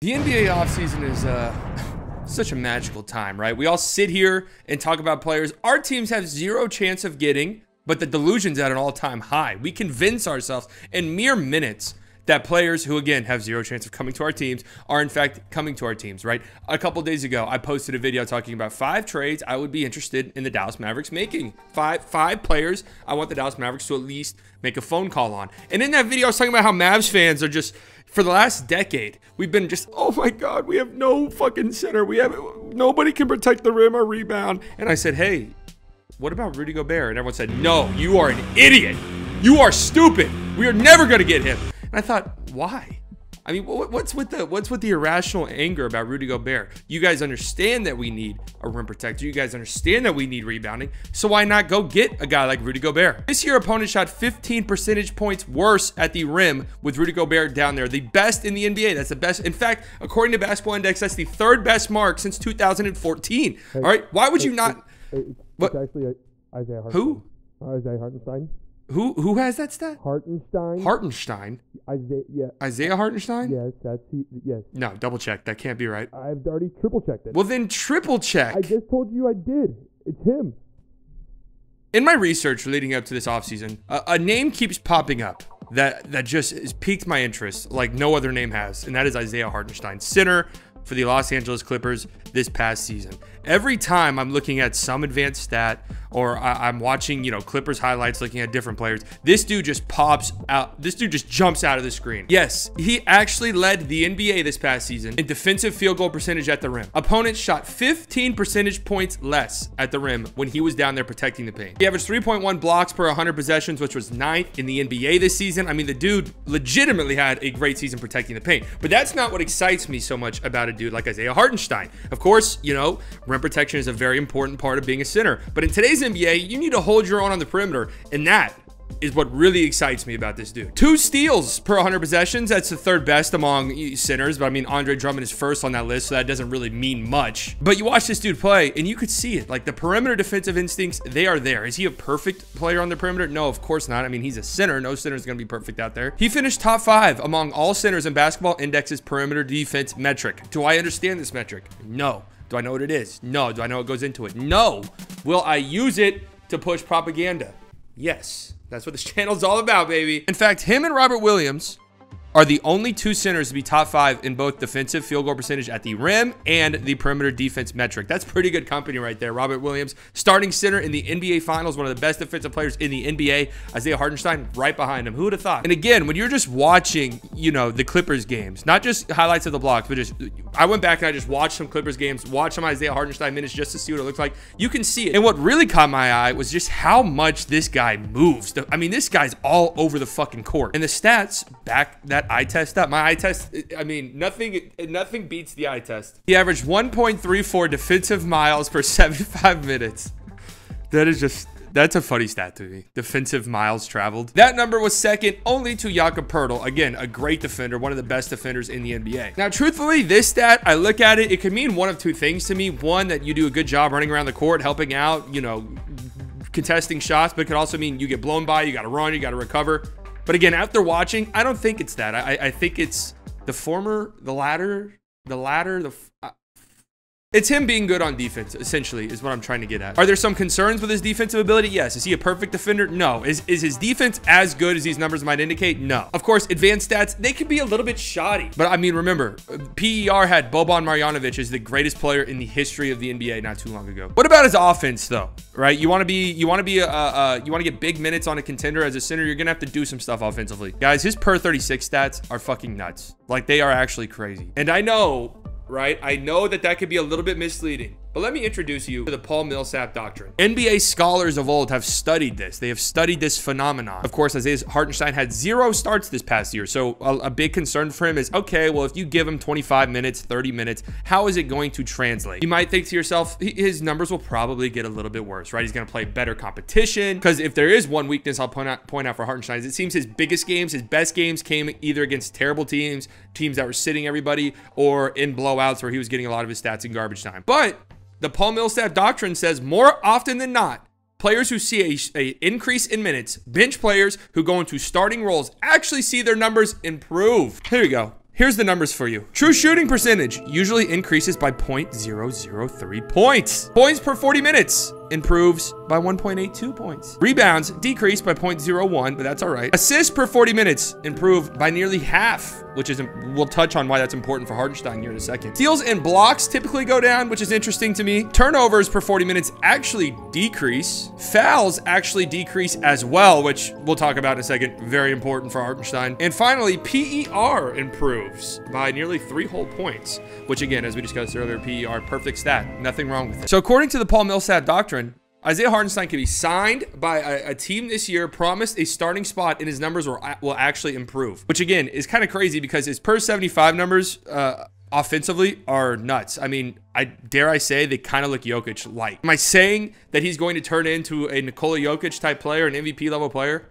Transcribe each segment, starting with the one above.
The NBA offseason is such a magical time, right? We all sit here and talk about players our teams have zero chance of getting, but the delusion's at an all-time high. We convince ourselves in mere minutes that players who, again, have zero chance of coming to our teams are, in fact, coming to our teams, right? A couple days ago, I posted a video talking about 5 trades I would be interested in the Dallas Mavericks making. Five players I want the Dallas Mavericks to at least make a phone call on. And in that video, I was talking about how Mavs fans are just, for the last decade, we've been just, oh my God, we have no fucking center. Nobody can protect the rim or rebound. And I said, hey, what about Rudy Gobert? And everyone said, no, you are an idiot. You are stupid. We are never going to get him. And I thought, why? I mean, what's with the irrational anger about Rudy Gobert? You guys understand that we need a rim protector. You guys understand that we need rebounding. So why not go get a guy like Rudy Gobert? This year, opponents shot 15 percentage points worse at the rim with Rudy Gobert down there. The best in the NBA. That's the best. In fact, according to Basketball Index, that's the 3rd best mark since 2014. Hey, all right, why would you not? It's actually Isaiah Hartenstein. Who? Isaiah Hartenstein. Who has that stat? Hartenstein. Hartenstein. Isaiah Hartenstein? Yes, that's he. Yes. No, double check. That can't be right. I've already triple checked it. Well, then triple check. I just told you I did. It's him. In my research leading up to this offseason, a name keeps popping up that just has piqued my interest like no other name has, and that is Isaiah Hartenstein, center for the Los Angeles Clippers this past season. Every time I'm looking at some advanced stat or I'm watching, Clippers highlights looking at different players, this dude just pops out. This dude just jumps out of the screen. Yes, he actually led the NBA this past season in defensive field goal percentage at the rim. Opponents shot 15 percentage points less at the rim when he was down there protecting the paint. He averaged 3.1 blocks per 100 possessions, which was 9th in the NBA this season. I mean, the dude legitimately had a great season protecting the paint, but that's not what excites me so much about a dude like Isaiah Hartenstein. Of course, rim protection is a very important part of being a center, but in today's NBA, you need to hold your own on the perimeter, and that is what really excites me about this dude. 2 steals per 100 possessions. That's the 3rd best among centers, but I mean, Andre Drummond is 1st on that list, so that doesn't really mean much. But you watch this dude play, and you could see it. Like, the perimeter defensive instincts, they are there. Is he a perfect player on the perimeter? No, of course not. I mean, he's a center. No center is going to be perfect out there. He finished top 5 among all centers in Basketball Index's perimeter defense metric. Do I understand this metric? No. Do I know what it is? No. Do I know what goes into it? No. Will I use it to push propaganda? Yes. That's what this channel is all about, baby. In fact, him and Robert Williams are the only 2 centers to be top 5 in both defensive field goal percentage at the rim and the perimeter defense metric. That's pretty good company right there. Robert Williams, starting center in the NBA Finals, one of the best defensive players in the NBA. Isaiah Hartenstein right behind him. Who would have thought? And again, when you're just watching, the Clippers games, not just highlights of the blocks, but just, I went back and I just watched some Clippers games, watched some Isaiah Hartenstein minutes just to see what it looks like. You can see it. And what really caught my eye was just how much this guy moves. I mean, this guy's all over the fucking court. And the stats back that eye test up. My eye test, I mean, nothing beats the eye test. He averaged 1.34 defensive miles per 75 minutes. That's a funny stat to me. Defensive miles traveled. That number was second only to Jakob Poeltl. Again, a great defender, one of the best defenders in the NBA. Now, truthfully, this stat, I look at it, it could mean one of 2 things to me. One, that you do a good job running around the court, helping out, contesting shots, but it could also mean you get blown by, you got to run, you got to recover. But again, after watching, I don't think it's that. I think it's the former, the latter. It's him being good on defense, essentially, is what I'm trying to get at. Are there some concerns with his defensive ability? Yes. Is he a perfect defender? No. Is his defense as good as these numbers might indicate? No. Of course, advanced stats, they can be a little bit shoddy. But I mean, remember, PER had Boban Marjanovic as the greatest player in the history of the NBA not too long ago. What about his offense, though? Right? You want to get big minutes on a contender as a center, you're gonna have to do some stuff offensively. Guys, his per 36 stats are fucking nuts. Like, they are actually crazy. And I know, right? I know that could be a little bit misleading, but let me introduce you to the Paul Millsap doctrine. NBA scholars of old have studied this. They have studied this phenomenon. Of course, Isaiah Hartenstein had 0 starts this past year, so a big concern for him is, okay, well, if you give him 25 minutes, 30 minutes, how is it going to translate? You might think to yourself, his numbers will probably get a little bit worse, right? He's going to play better competition, because if there is one weakness I'll point out for Hartenstein, is it seems his biggest games, his best games came either against terrible teams that were sitting everybody, or in blowouts where he was getting a lot of his stats in garbage time. But the Paul Millsap doctrine says more often than not, players who see a increase in minutes, bench players who go into starting roles, actually see their numbers improve. Here you go. Here's the numbers for you. True shooting percentage usually increases by 0.003 points. Points per 40 minutes improves by 1.82 points. Rebounds decrease by 0.01, but that's all right. Assists per 40 minutes improved by nearly half, which is, we'll touch on why that's important for Hartenstein here in a second. Steals and blocks typically go down, which is interesting to me. Turnovers per 40 minutes actually decrease. Fouls actually decrease as well, which we'll talk about in a second. Very important for Hartenstein. And finally, PER improves by nearly 3 whole points, which again, as we discussed earlier, PER, perfect stat. Nothing wrong with it. So according to the Paul Millsap doctrine, Isaiah Hartenstein can be signed by a team this year, promised a starting spot, and his numbers will actually improve, which again is kind of crazy because his per 75 numbers offensively are nuts. I mean, dare I say they kind of look Jokic-like. Am I saying that he's going to turn into a Nikola Jokic type player, an MVP level player?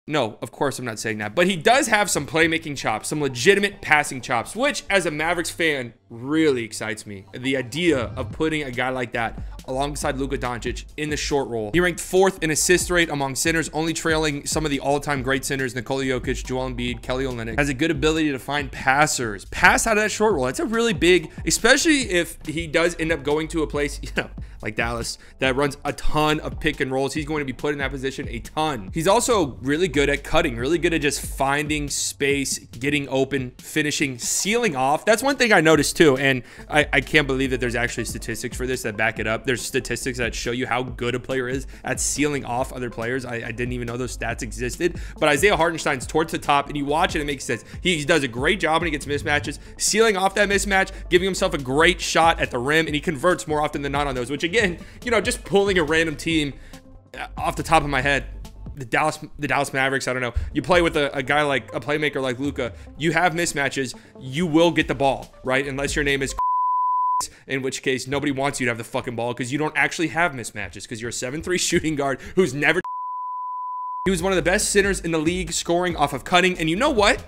No, of course I'm not saying that. But he does have some playmaking chops, some legitimate passing chops, which as a Mavericks fan really excites me. The idea of putting a guy like that alongside Luka Doncic in the short roll. He ranked 4th in assist rate among centers, only trailing some of the all-time great centers, Nikola Jokic, Joel Embiid, Kelly Olynyk. Has a good ability to find passers, pass out of that short roll. That's a really big, especially if he does end up going to a place, you know, like Dallas, that runs a ton of pick and rolls. He's going to be put in that position a ton. He's also really good at cutting, really good at just finding space, getting open, finishing, sealing off. That's one thing I noticed too, and I can't believe that there's actually statistics for this that back it up. There's statistics that show you how good a player is at sealing off other players. I didn't even know those stats existed, but Isaiah Hartenstein's towards the top, and you watch it, it makes sense. He does a great job when he gets mismatches, sealing off that mismatch, giving himself a great shot at the rim, and he converts more often than not on those, which again, you know, just pulling a random team off the top of my head, the Dallas Mavericks, I don't know. You play with a guy like a playmaker like Luka, you have mismatches, you will get the ball, right? Unless your name is in which case nobody wants you to have the fucking ball because you don't actually have mismatches because you're a 7'3" shooting guard who's never. He was one of the best centers in the league scoring off of cutting, and you know what?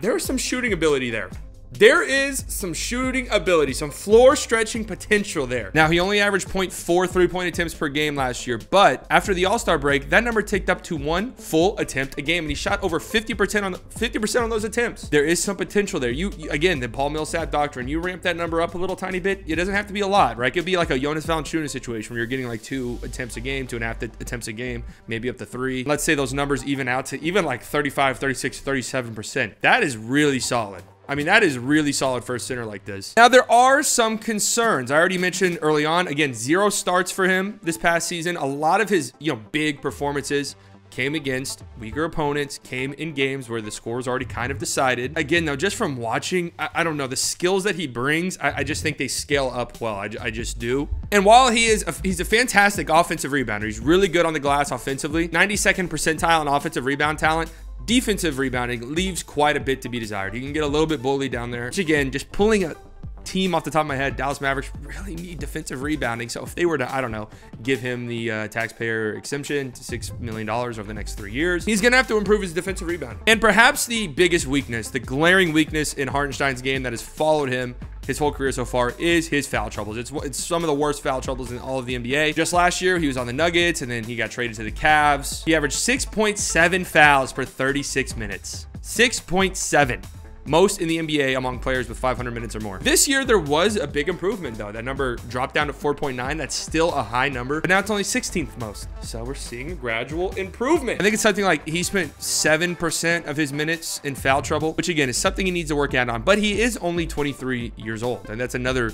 There is some shooting ability there. There is some shooting ability, some floor stretching potential there. Now, he only averaged 0.4 3-point attempts per game last year, but after the All-Star break, that number ticked up to 1 full attempt a game, and he shot over 50% on those attempts. There is some potential there. You again, the Paul Millsap doctrine, you ramp that number up a little tiny bit. It doesn't have to be a lot, right? It could be like a Jonas Valanciunas situation where you're getting like 2 attempts a game, 2.5 attempts a game, maybe up to 3. Let's say those numbers even out to even like 35, 36, 37%. That is really solid. I mean, that is really solid for a center like this. Now, there are some concerns. I already mentioned early on, again, 0 starts for him this past season. A lot of his, big performances came against weaker opponents, came in games where the score was already kind of decided. Again, though, just from watching, I don't know, the skills that he brings, I just think they scale up well. I just do. And while he's a fantastic offensive rebounder, he's really good on the glass offensively, 92nd percentile in offensive rebound talent, defensive rebounding leaves quite a bit to be desired. He can get a little bit bullied down there, which again, just pulling a team off the top of my head, Dallas Mavericks really need defensive rebounding. So if they were to, I don't know, give him the taxpayer exemption to $6 million over the next 3 years, he's going to have to improve his defensive rebounding. And perhaps the biggest weakness, the glaring weakness in Hartenstein's game that has followed him his whole career so far is his foul troubles. It's some of the worst foul troubles in all of the NBA. Just last year, he was on the Nuggets, and then he got traded to the Cavs. He averaged 6.7 fouls per 36 minutes. 6.7. Most in the NBA among players with 500 minutes or more. This year, there was a big improvement, though. That number dropped down to 4.9. That's still a high number, but now it's only 16th most. So we're seeing a gradual improvement. I think it's something like he spent 7% of his minutes in foul trouble, which again is something he needs to work out on, but he is only 23 years old. And that's another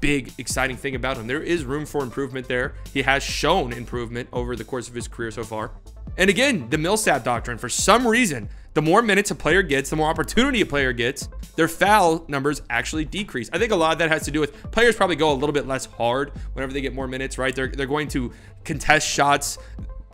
big exciting thing about him. There is room for improvement there. He has shown improvement over the course of his career so far. And again, the Millsap doctrine, for some reason, the more minutes a player gets, the more opportunity a player gets, their foul numbers actually decrease. I think a lot of that has to do with players probably go a little bit less hard whenever they get more minutes, right? They're going to contest shots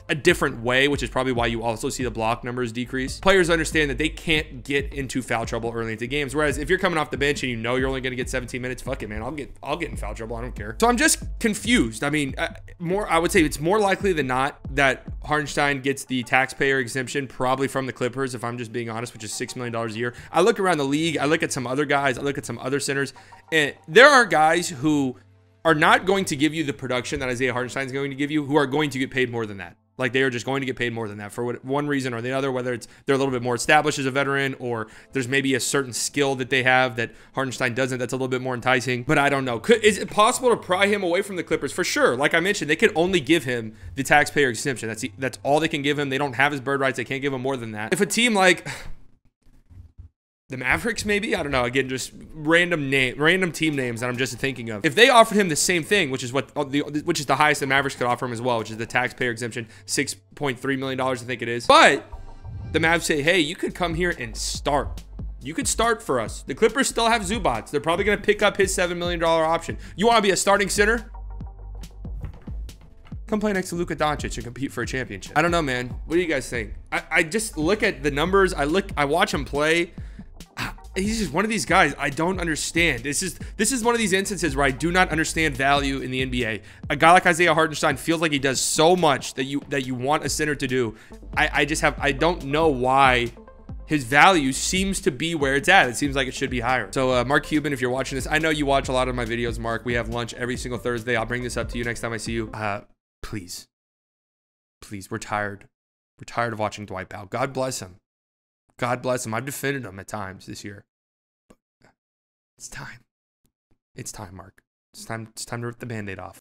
a different way, which is probably why you also see the block numbers decrease. Players understand that they can't get into foul trouble early into games. Whereas if you're coming off the bench and you know you're only going to get 17 minutes, fuck it, man. I'll get in foul trouble. I don't care. So I'm just confused. I mean, I would say it's more likely than not that Hartenstein gets the taxpayer exemption, probably from the Clippers, if I'm just being honest, which is $6 million a year. I look around the league. I look at some other guys. I look at some other centers, and there are guys who are not going to give you the production that Isaiah Hartenstein is going to give you, who are going to get paid more than that. Like they are just going to get paid more than that for one reason or the other, whether it's they're a little bit more established as a veteran or there's maybe a certain skill that they have that Hartenstein doesn't that's a little bit more enticing. But I don't know. Is it possible to pry him away from the Clippers? For sure. Like I mentioned, they can only give him the taxpayer exemption. That's all they can give him. They don't have his bird rights. They can't give him more than that. If a team like the Mavericks, maybe, I don't know, again, just random team names that I'm just thinking of, if they offered him the same thing, which is the highest the Mavericks could offer him as well, which is the taxpayer exemption, $6.3 million, I think it is. But the Mavs say, hey, you could come here and start. You could start for us. The Clippers still have Zubats. They're probably going to pick up his $7 million option. You want to be a starting center? Come play next to Luka Doncic and compete for a championship. I don't know, man. What do you guys think? I just look at the numbers. I watch him play. He's just one of these guys I don't understand. This is one of these instances where I do not understand value in the NBA. A guy like Isaiah Hartenstein feels like he does so much that you want a center to do. I don't know why his value seems to be where it's at. It seems like it should be higher. So Mark Cuban, if you're watching this, I know you watch a lot of my videos, Mark. We have lunch every single Thursday. I'll bring this up to you next time I see you. Please, we're tired. We're tired of watching Dwight Powell. God bless him. God bless him. I've defended him at times this year. But it's time. It's time, Mark. It's time to rip the Band-Aid off.